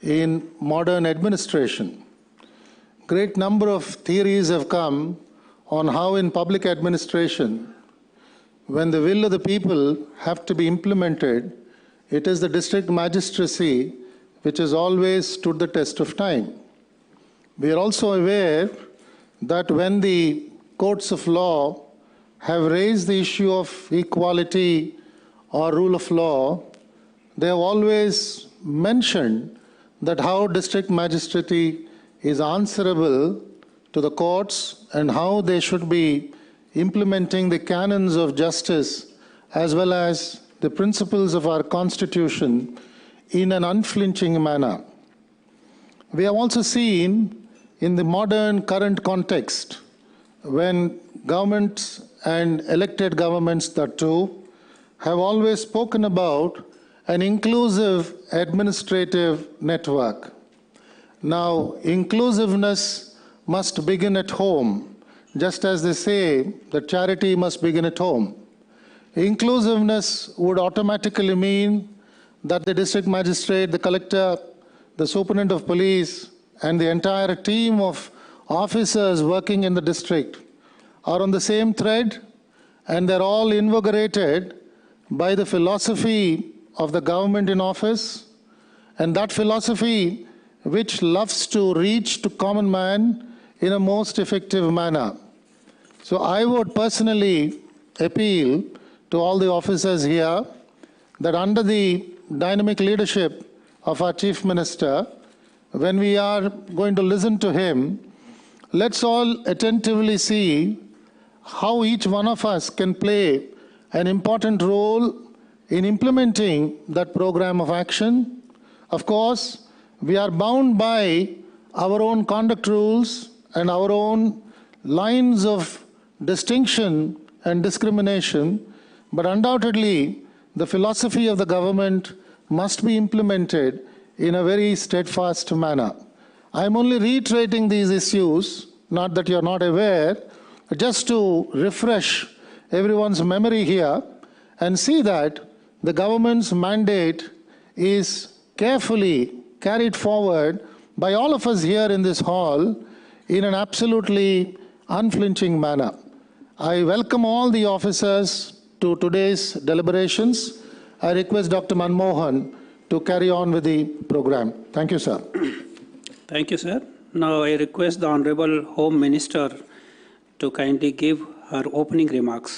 in modern administration. Great number of theories have come on how in public administration, when the will of the people have to be implemented, it is the district magistracy which has always stood the test of time. We are also aware that when the courts of law have raised the issue of equality or rule of law, they have always mentioned that how district magistracy is answerable to the courts and how they should be implementing the canons of justice as well as the principles of our Constitution in an unflinching manner. We have also seen in the modern current context, when governments and elected governments, that too, have always spoken about an inclusive administrative network. Now, inclusiveness must begin at home, just as they say that charity must begin at home. Inclusiveness would automatically mean that the district magistrate, the collector, the superintendent of police, and the entire team of officers working in the district are on the same thread, and they're all invigorated by the philosophy of the government in office, and that philosophy which loves to reach to common man in a most effective manner. So I would personally appeal to all the officers here that under the dynamic leadership of our Chief Minister, when we are going to listen to him, let's all attentively see how each one of us can play an important role in implementing that program of action. Of course, we are bound by our own conduct rules and our own lines of distinction and discrimination, but undoubtedly the philosophy of the government must be implemented in a very steadfast manner. I'm only reiterating these issues, not that you're not aware, just to refresh everyone's memory here and see that the government's mandate is carefully carried forward by all of us here in this hall in an absolutely unflinching manner. I welcome all the officers to today's deliberations. I request Dr. Manmohan to carry on with the program. Thank you, sir. Thank you, sir. Now I request the Honorable Home Minister to kindly give her opening remarks.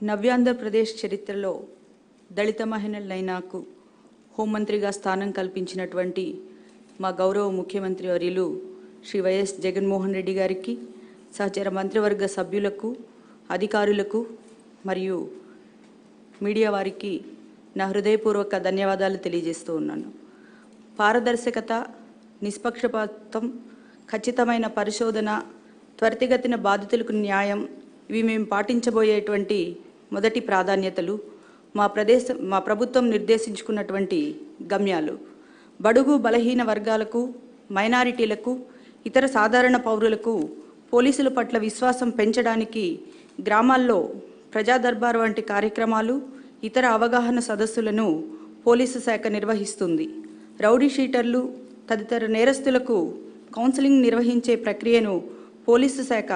Navyandhra Pradesh చరిత్రలో దళిత మహిళలైనాకు హోంమంత్రిగా స్థానం కల్పించినటువంటి మా గౌరవ ముఖ్యమంత్రి వర్యులు Shri YS Jaganmohan Reddy గారికి, సహచర మంత్రివర్గ సభ్యులకు, అధికారులకు మరియు మీడియా వారికి నా హృదయపూర్వక ధన్యవాదాలు తెలియజేస్తూ ఉన్నాను. పారదర్శకత, నిష్పక్షపాతం, ఖచ్చితమైన పరిశోధన, త్వరితగతిన బాధితులకు న్యాయం, ఇవి మేము పాటించబోయేటువంటి మొదటి ప్రాధాన్యతలు, మా ప్రభుత్వం నిర్దేశించుకున్నటువంటి గమ్యాలు. బడుగు బలహీన వర్గాలకు, మైనారిటీలకు, ఇతర సాధారణ పౌరులకు పోలీసుల పట్ల విశ్వాసం పెంచడానికి గ్రామాల్లో ప్రజా దర్బార్ వంటి కార్యక్రమాలు, ఇతర అవగాహన సదస్సులను పోలీసు శాఖ నిర్వహిస్తుంది. రౌడీ షీటర్లు తదితర నేరస్తులకు కౌన్సిలింగ్ నిర్వహించే ప్రక్రియను పోలీసు శాఖ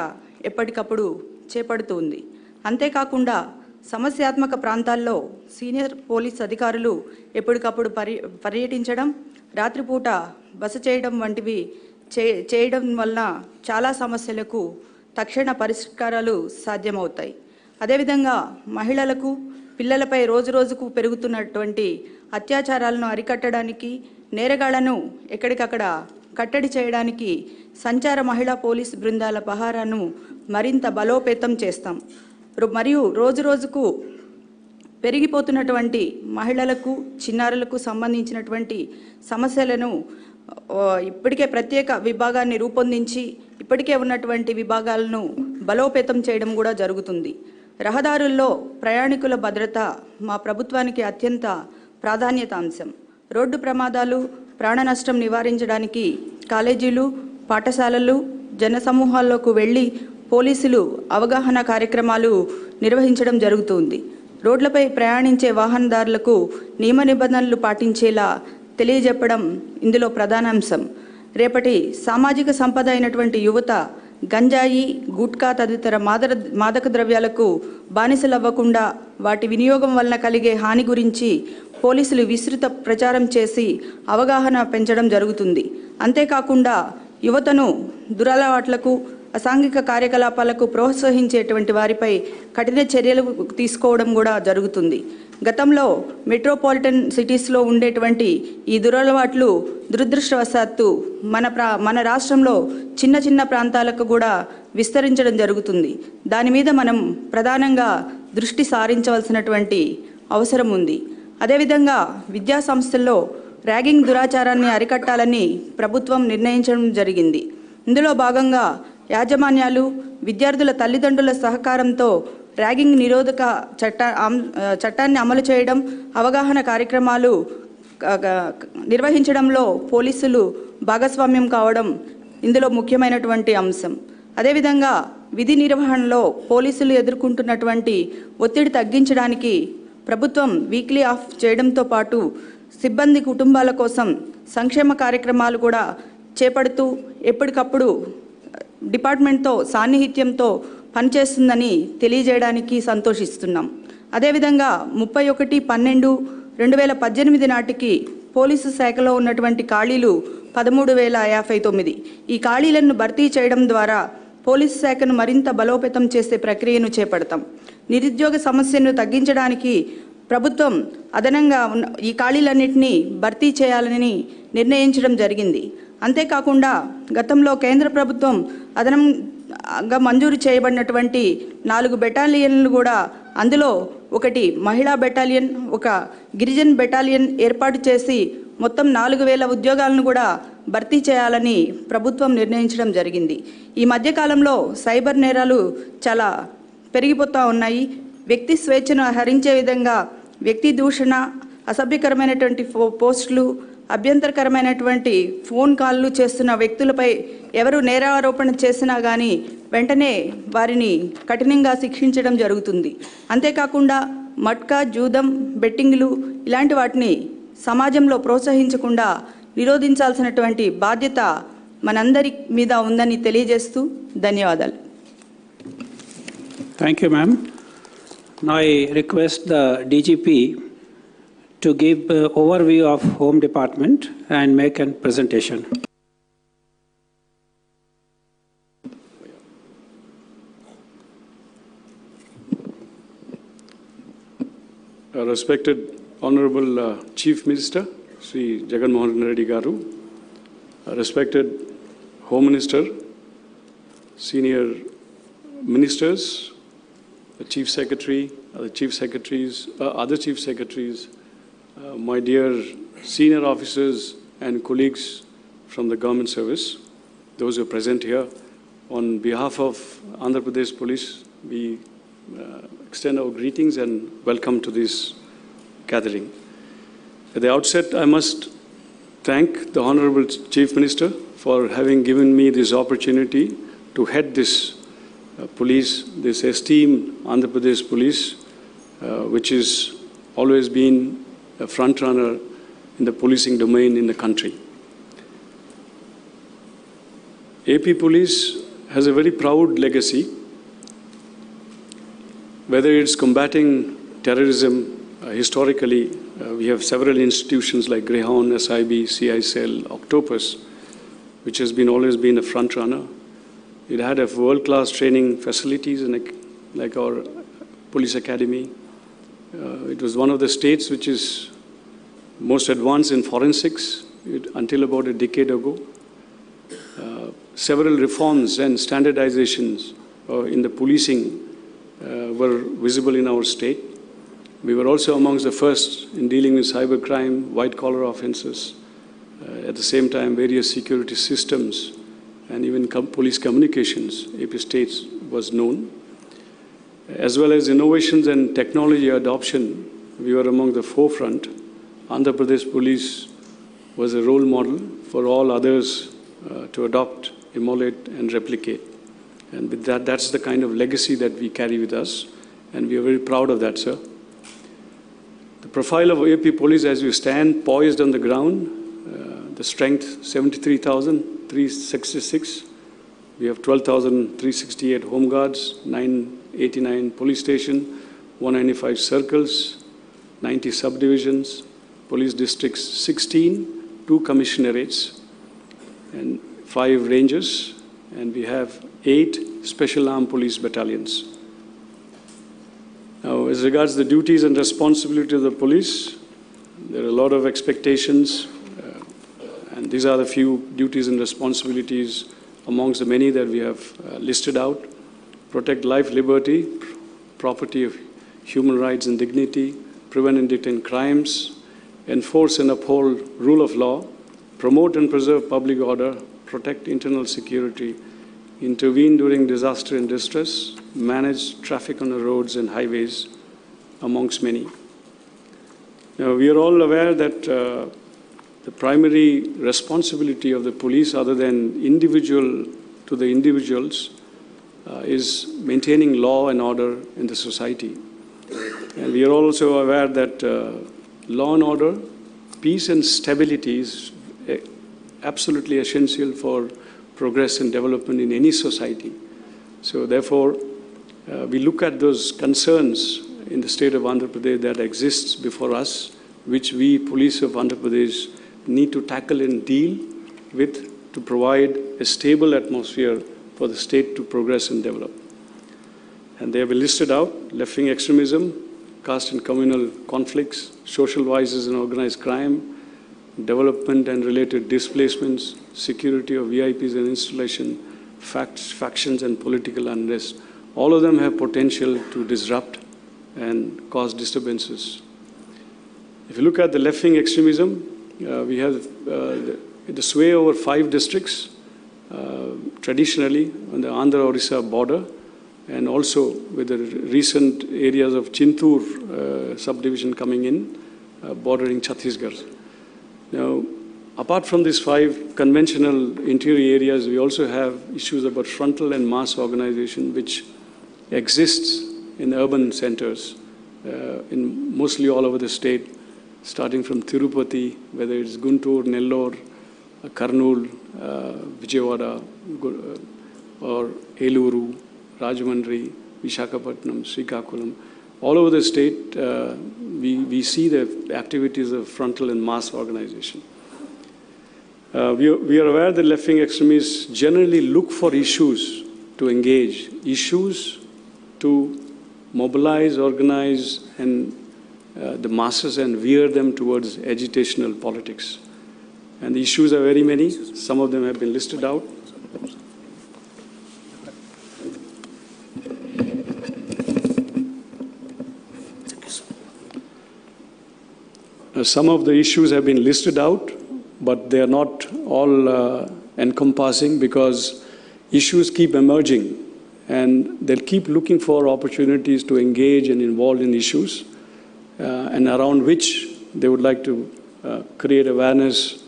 ఎప్పటికప్పుడు చేపడుతుంది. అంతేకాకుండా సమస్యాత్మక ప్రాంతాల్లో సీనియర్ పోలీస్ అధికారులు ఎప్పటికప్పుడు పర్యటించడం, రాత్రిపూట బస చేయడం వంటివి చేయడం వలన చాలా సమస్యలకు తక్షణ పరిష్కారాలు సాధ్యమవుతాయి. అదేవిధంగా మహిళలకు, పిల్లలపై రోజురోజుకు పెరుగుతున్నటువంటి అత్యాచారాలను అరికట్టడానికి, నేరగాళ్లను ఎక్కడికక్కడ కట్టడి చేయడానికి సంచార మహిళా పోలీస్ బృందాల పహారాను మరింత బలోపేతం చేస్తాం. మరియు రోజురోజుకు పెరిగిపోతున్నటువంటి మహిళలకు, చిన్నారులకు సంబంధించినటువంటి సమస్యలను ఇప్పటికే ప్రత్యేక విభాగాన్ని రూపొందించి ఇప్పటికే ఉన్నటువంటి విభాగాలను బలోపేతం చేయడం కూడా జరుగుతుంది. రహదారుల్లో ప్రయాణికుల భద్రత మా ప్రభుత్వానికి అత్యంత ప్రాధాన్యత అంశం. రోడ్డు ప్రమాదాలు, ప్రాణ నష్టం నివారించడానికి కాలేజీలు, పాఠశాలలు, జనసమూహాల్లోకి వెళ్ళి పోలీసులు అవగాహన కార్యక్రమాలు నిర్వహించడం జరుగుతుంది. రోడ్లపై ప్రయాణించే వాహనదారులకు నియమ నిబంధనలు పాటించేలా తెలియజెప్పడం ఇందులో ప్రధాన అంశం. రేపటి సామాజిక సంపద అయినటువంటి యువత గంజాయి, గుట్కా తదితర మాదక ద్రవ్యాలకు బానిసలవ్వకుండా వాటి వినియోగం వలన కలిగే హాని గురించి పోలీసులు విస్తృత ప్రచారం చేసి అవగాహన పెంచడం జరుగుతుంది. అంతేకాకుండా యువతను దురలవాట్లకు, అసాంఘిక కార్యకలాపాలకు ప్రోత్సహించేటువంటి వారిపై కఠిన చర్యలు తీసుకోవడం కూడా జరుగుతుంది. గతంలో మెట్రోపాలిటన్ సిటీస్లో ఉండేటువంటి ఈ దురలవాట్లు దురదృష్టవశాత్తు మన రాష్ట్రంలో చిన్న చిన్న ప్రాంతాలకు కూడా విస్తరించడం జరుగుతుంది. దాని మీద మనం ప్రధానంగా దృష్టి సారించవలసినటువంటి అవసరం ఉంది. అదేవిధంగా విద్యా సంస్థల్లో ర్యాగింగ్ దురాచారాన్ని అరికట్టాలని ప్రభుత్వం నిర్ణయించడం జరిగింది. ఇందులో భాగంగా యాజమాన్యాలు, విద్యార్థుల తల్లిదండ్రుల సహకారంతో ర్యాగింగ్ నిరోధక చట్టాన్ని అమలు చేయడం, అవగాహన కార్యక్రమాలు నిర్వహించడంలో పోలీసులు భాగస్వామ్యం కావడం ఇందులో ముఖ్యమైనటువంటి అంశం. అదేవిధంగా విధి నిర్వహణలో పోలీసులు ఎదుర్కొంటున్నటువంటి ఒత్తిడి తగ్గించడానికి ప్రభుత్వం వీక్లీ ఆఫ్ చేయడంతో పాటు సిబ్బంది కుటుంబాల కోసం సంక్షేమ కార్యక్రమాలు కూడా చేపడుతూ ఎప్పటికప్పుడు డిపార్ట్మెంట్తో సాన్నిహిత్యంతో పనిచేస్తుందని తెలియజేయడానికి సంతోషిస్తున్నాం. అదేవిధంగా 31/12/2018 నాటికి పోలీసు శాఖలో ఉన్నటువంటి ఖాళీలు 13,059. ఈ ఖాళీలను భర్తీ చేయడం ద్వారా పోలీసు శాఖను మరింత బలోపేతం చేసే ప్రక్రియను చేపడతాం. నిరుద్యోగ సమస్యను తగ్గించడానికి ప్రభుత్వం అదనంగా ఈ ఖాళీలన్నింటినీ భర్తీ చేయాలని నిర్ణయించడం జరిగింది. అంతేకాకుండా గతంలో కేంద్ర ప్రభుత్వం అదనంగా మంజూరు చేయబడినటువంటి 4 బెటాలియన్లు కూడా, అందులో ఒకటి మహిళా బెటాలియన్, ఒక గిరిజన్ బెటాలియన్ ఏర్పాటు చేసి మొత్తం 4,000 ఉద్యోగాలను కూడా భర్తీ చేయాలని ప్రభుత్వం నిర్ణయించడం జరిగింది. ఈ మధ్యకాలంలో సైబర్ నేరాలు చాలా పెరిగిపోతూ ఉన్నాయి. వ్యక్తి స్వేచ్ఛను హరించే విధంగా వ్యక్తి దూషణ, అసభ్యకరమైనటువంటి పోస్టులు, అభ్యంతరకరమైనటువంటి ఫోన్ కాల్లు చేస్తున్న వ్యక్తులపై ఎవరు నేరారోపణ చేసినా కానీ వెంటనే వారిని కఠినంగా శిక్షించడం జరుగుతుంది. అంతేకాకుండా మట్కా, జూదం, బెట్టింగ్లు ఇలాంటి వాటిని సమాజంలో ప్రోత్సహించకుండా నిరోధించాల్సినటువంటి బాధ్యత మనందరి మీద ఉందని తెలియజేస్తూ ధన్యవాదాలు. Thank you, ma'am. Now I request the DGP to give overview of Home Department and make a presentation. Respected Honorable Chief Minister, Sri Jagan Mohan Reddy Garu, respected Home Minister, senior ministers, the Chief Secretary, the Chief Secretaries, other Chief Secretaries, my dear senior officers and colleagues from the government service, those who are present here, on behalf of Andhra Pradesh Police, we extend our greetings and welcome to this gathering. At the outset, I must thank the Honorable Chief Minister for having given me this opportunity to head this police, this esteemed Andhra Pradesh Police, which has always been a front runner in the policing domain in the country. AP Police has a very proud legacy, whether it's combating terrorism. Historically, we have several institutions like Greyhound, SIB, CI Cell, Octopus, which has always been a front runner. It had a world-class training facilities like our police academy. It was one of the states which is most advanced in forensics until about a decade ago. Several reforms and standardizations in the policing were visible in our state. We were also amongst the first in dealing with cybercrime, white-collar offenses. At the same time, various security systems and even police communications, AP states was known. As well as innovations and technology adoption, we were among the forefront. Andhra Pradesh Police was a role model for all others to adopt, emulate, and replicate. And with that, that's the kind of legacy that we carry with us, and we are very proud of that, sir. The profile of AP police as we stand poised on the ground, the strength 73,366. We have 12,368 home guards, 989 police station, 195 circles, 90 subdivisions, police districts 16, 2 commissionerates, and 5 ranges, and we have 8 special armed police battalions. Now, as regards the duties and responsibility of the police, there are a lot of expectations, and these are the few duties and responsibilities amongst the many that we have listed out. Protect life, liberty, property of human rights and dignity, prevent and detain crimes, enforce and uphold rule of law, promote and preserve public order, protect internal security, intervene during disaster and distress, manage traffic on the roads and highways, amongst many. Now, we are all aware that the primary responsibility of the police, other than individual to the individuals, is maintaining law and order in the society. And we are also aware that law and order, peace and stability is absolutely essential for progress and development in any society. So therefore, we look at those concerns in the state of Andhra Pradesh that exists before us, which we, police of Andhra Pradesh, need to tackle and deal with to provide a stable atmosphere for the state to progress and develop. And they have been listed out: left-wing extremism, caste and communal conflicts, social vices and organized crime, development and related displacements, security of VIPs and installation, factions and political unrest. All of them have potential to disrupt and cause disturbances. If you look at the left-wing extremism, we have the sway over 5 districts, traditionally on the Andhra-Orissa border, and also with the recent areas of Chintur subdivision coming in, bordering Chhattisgarh. Now, apart from these 5 conventional interior areas, we also have issues about frontal and mass organization, which exists in urban centers, in mostly all over the state, starting from Tirupati, whether it's Guntur, Nellore, Karnool, Vijayawada, or Eluru, Rajahmundry, Visakhapatnam, Srikakulam. All over the state, we see the activities of frontal and mass organization. We are aware that left-wing extremists generally look for issues to engage, issues to mobilize, organize, and the masses and veer them towards agitational politics. And the issues are very many. Some of them have been listed out. Some of the issues have been listed out, but they are not all encompassing, because issues keep emerging and they'll keep looking for opportunities to engage and involve in issues and around which they would like to create awareness,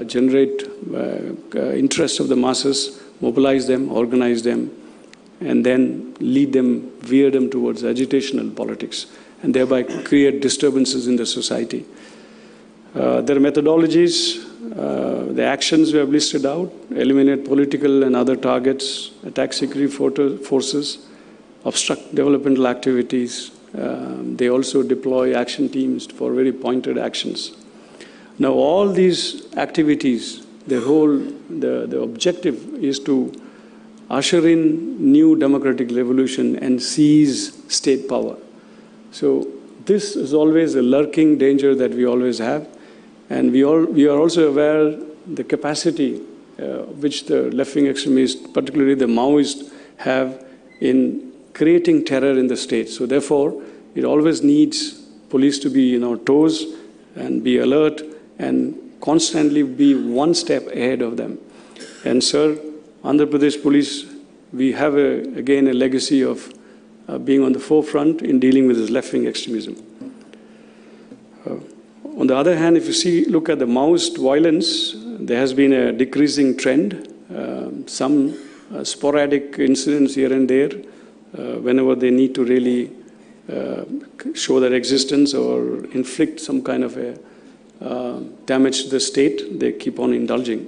generate interest of the masses, mobilize them, organize them, and then lead them, veer them towards agitational politics, and thereby create disturbances in the society. There are methodologies, the actions we have listed out: eliminate political and other targets, attack security forces, obstruct developmental activities. They also deploy action teams for very pointed actions. Now, all these activities, the objective is to usher in new democratic revolution and seize state power. So this is always a lurking danger that we always have. And we are also aware the capacity which the left-wing extremists, particularly the Maoists, have in creating terror in the state. So therefore, it always needs police to be on toes and be alert and constantly be one step ahead of them. And sir, Andhra Pradesh Police, we have again a legacy of being on the forefront in dealing with this left-wing extremism. On the other hand, if you look at the Maoist violence, there has been a decreasing trend. Some sporadic incidents here and there, whenever they need to really show their existence or inflict some kind of a damage to the state, they keep on indulging.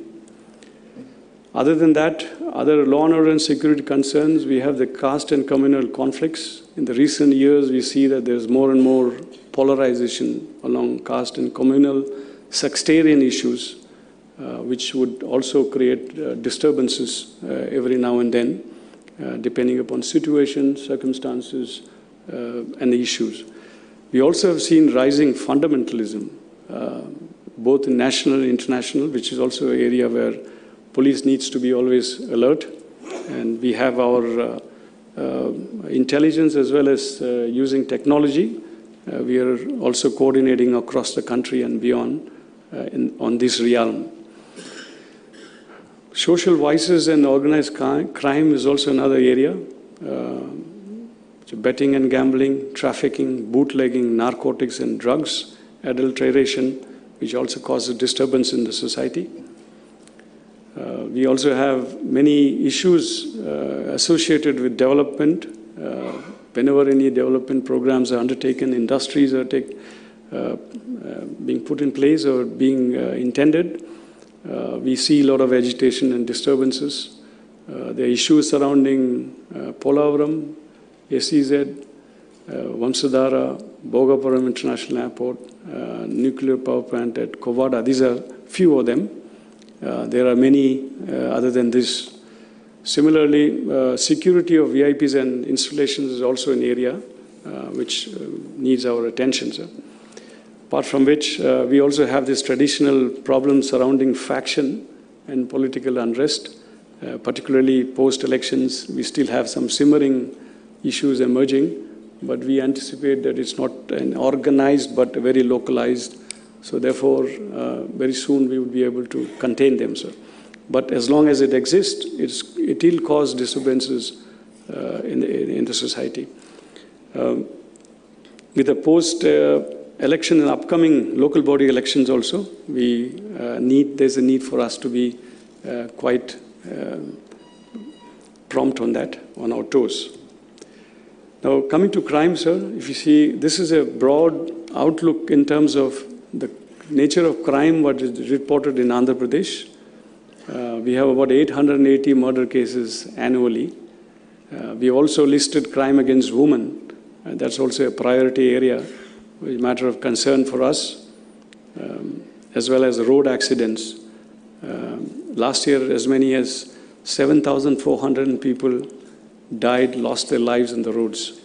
Other than that, other law and order and security concerns, we have the caste and communal conflicts. In the recent years, we see that there's more and more polarization along caste and communal sectarian issues, which would also create disturbances every now and then, depending upon situation, circumstances, and the issues. We also have seen rising fundamentalism, both in national and international, which is also an area where police needs to be always alert. And we have our intelligence as well as using technology. We are also coordinating across the country and beyond on this realm. Social vices and organized crime is also another area. Betting and gambling, trafficking, bootlegging, narcotics and drugs, adulteration, which also causes disturbance in the society. We also have many issues associated with development. Whenever any development programs are undertaken, industries are being put in place or being intended, we see a lot of agitation and disturbances. The issues surrounding Polavaram, SEZ, Vamsadhara, Bhogapuram International Airport, nuclear power plant at Kovada, these are few of them. There are many other than this. Similarly, security of VIPs and installations is also an area which needs our attention, sir. Apart from which, we also have this traditional problem surrounding faction and political unrest, particularly post-elections. We still have some simmering issues emerging, but we anticipate that it's not an organized but very localized. So therefore, very soon we will be able to contain them, sir. But as long as it exists, it will cause disturbances in the society. With the post-election and upcoming local body elections also, there's a need for us to be quite prompt on that, on our toes. Now, coming to crime, sir, if you see, this is a broad outlook in terms of the nature of crime, what is reported in Andhra Pradesh. We have about 880 murder cases annually. We also listed crime against women, and that's also a priority area, a matter of concern for us, as well as road accidents. Last year, as many as 7,400 people died, lost their lives on the roads.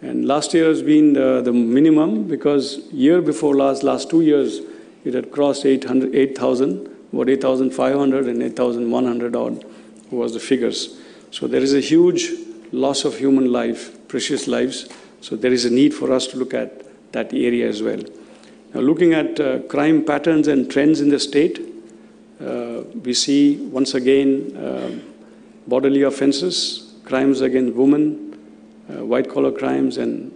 And last year has been the minimum, because year before last 2 years, it had crossed 8,000, about 8,500 and 8,100 odd was the figures. So there is a huge loss of human life, precious lives. So there is a need for us to look at that area as well. Now, looking at crime patterns and trends in the state, we see once again bodily offenses, crimes against women, white-collar crimes, and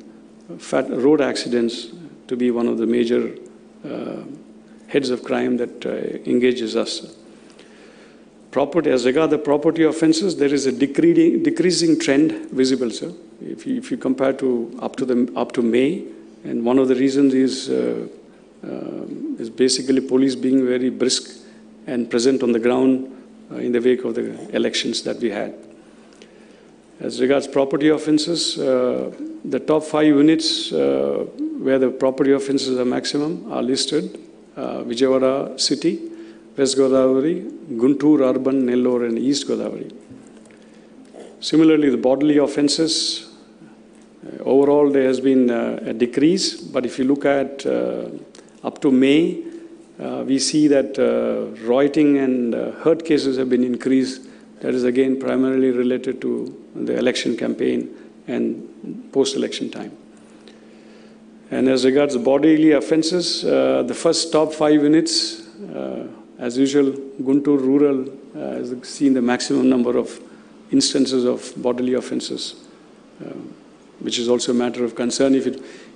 road accidents to be one of the major heads of crime that engages us. Property, as regard the property offenses, there is a decreasing trend visible, sir. If you compare to up to May, and one of the reasons is basically police being very brisk and present on the ground in the wake of the elections that we had. As regards property offenses, the top 5 units where the property offenses are maximum are listed: Vijayawada City, West Godavari, Guntur Urban, Nellore, and East Godavari. Similarly, the bodily offenses, overall there has been a decrease, but if you look at up to May, we see that rioting and hurt cases have been increased. That is again primarily related to the election campaign and post-election time. And as regards bodily offenses, the first top 5 units, as usual, Guntur Rural has seen the maximum number of instances of bodily offenses, which is also a matter of concern.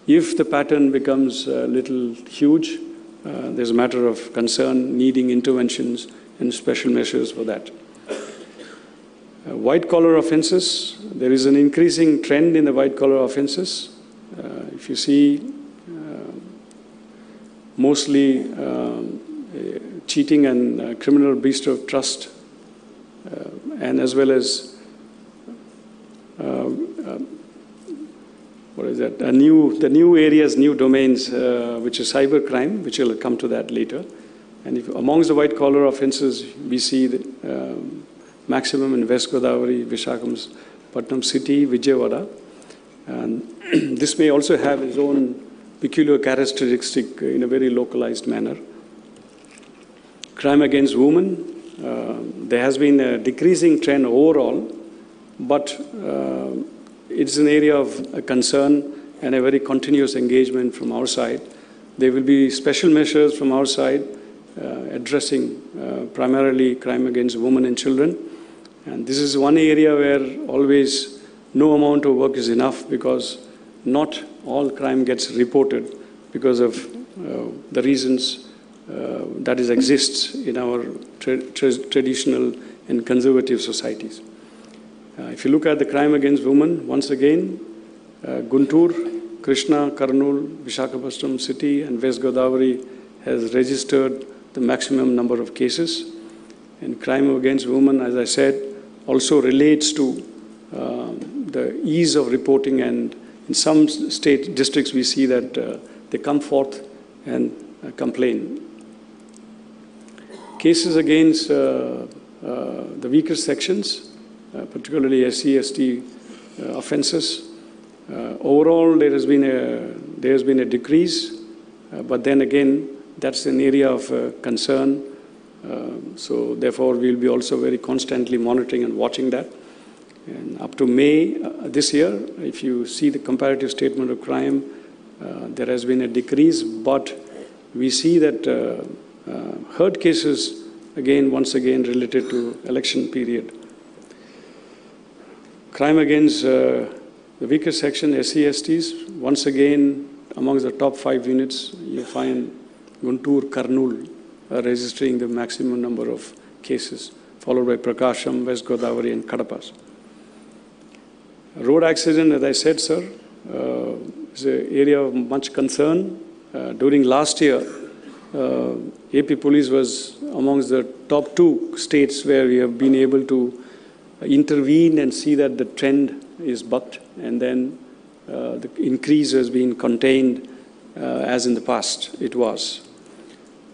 If the pattern becomes a little huge, there's a matter of concern needing interventions and special measures for that. White-collar offenses, there is an increasing trend in the white-collar offenses. If you see, mostly cheating and criminal breach of trust, and as well as what is that? The new areas, new domains, which is cybercrime, which will come to that later. And if amongst the white-collar offences, we see the maximum in West Godavari, Visakhapatnam City, Vijayawada. And this may also have its own peculiar characteristic in a very localized manner. Crime against women, there has been a decreasing trend overall, but it's an area of concern and a very continuous engagement from our side. There will be special measures from our side addressing primarily crime against women and children. And this is one area where always no amount of work is enough, because not all crime gets reported because of the reasons that exists in our traditional and conservative societies. If you look at the crime against women, once again, Guntur, Krishna, Kurnool, Visakhapatnam City and West Godavari has registered the maximum number of cases. And crime against women, as I said, also relates to the ease of reporting, and in some state districts we see that they come forth and complain. Cases against the weaker sections, particularly SC/ST offences, overall there has been a decrease, but then again that's an area of concern. So therefore we'll be also very constantly monitoring and watching that. And up to May this year, if you see the comparative statement of crime, there has been a decrease, but we see that hurt cases, once again related to election period. Crime against the weaker section, SC/STs, once again amongst the top 5 units, you find Guntur, Kurnool registering the maximum number of cases, followed by Prakasham, West Godavari and Kadapa. Road accident, as I said, sir, is an area of much concern. During last year, AP Police was amongst the top 2 states where we have been able to intervene and see that the trend is bucked, and then the increase has been contained as in the past it was.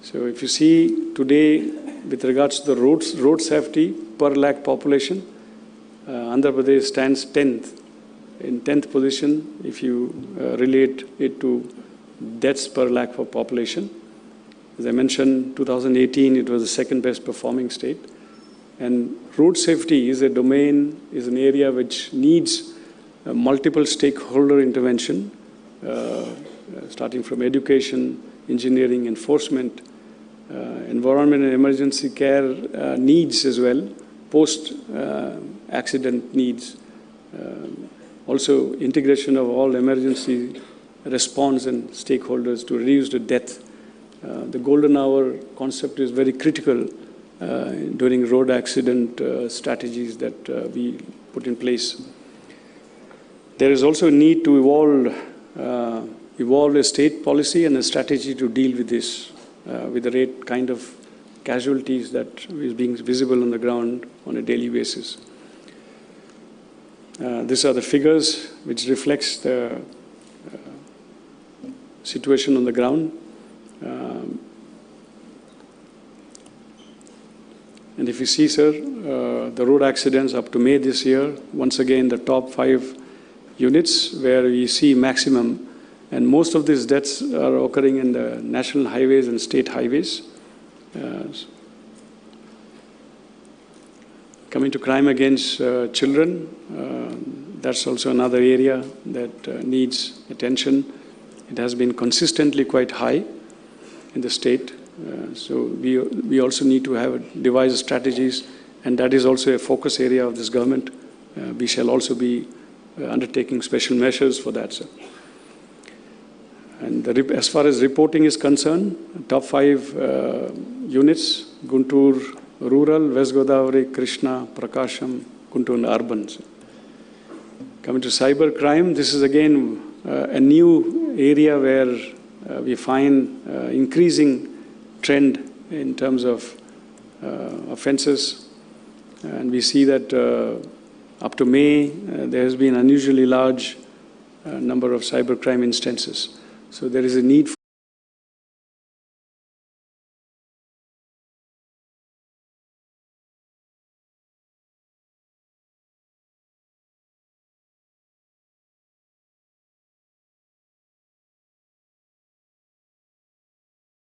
So if you see today with regards to the road safety per lakh population, Andhra Pradesh stands 10th, in 10th position if you relate it to deaths per lakh for population. As I mentioned, 2018 it was the second best performing state. And road safety is a domain, is an area which needs multiple stakeholder intervention, starting from education, engineering, enforcement, environment and emergency care needs as well, post-accident needs, also integration of all emergency response and stakeholders to reduce the death. The golden hour concept is very critical during road accident strategies that we put in place. There is also a need to evolve a state policy and a strategy to deal with this, with the rate kind of casualties that is being visible on the ground on a daily basis. These are the figures which reflects the situation on the ground. And if you see, sir, the road accidents up to May this year, once again, the top 5 units where we see maximum, and most of these deaths are occurring in the national highways and state highways. Coming to crime against children, that's also another area that needs attention. It has been consistently quite high in the state. So we also need to have devise strategies, and that is also a focus area of this government. We shall also be undertaking special measures for that, sir. And as far as reporting is concerned, top 5 units, Guntur rural, West Godavari, Krishna, Prakasham, Guntur urban. Sir. Coming to cyber crime, this is again a new area where we find increasing trend in terms of offences, and we see that up to May there has been unusually large number of cybercrime instances. So there is a need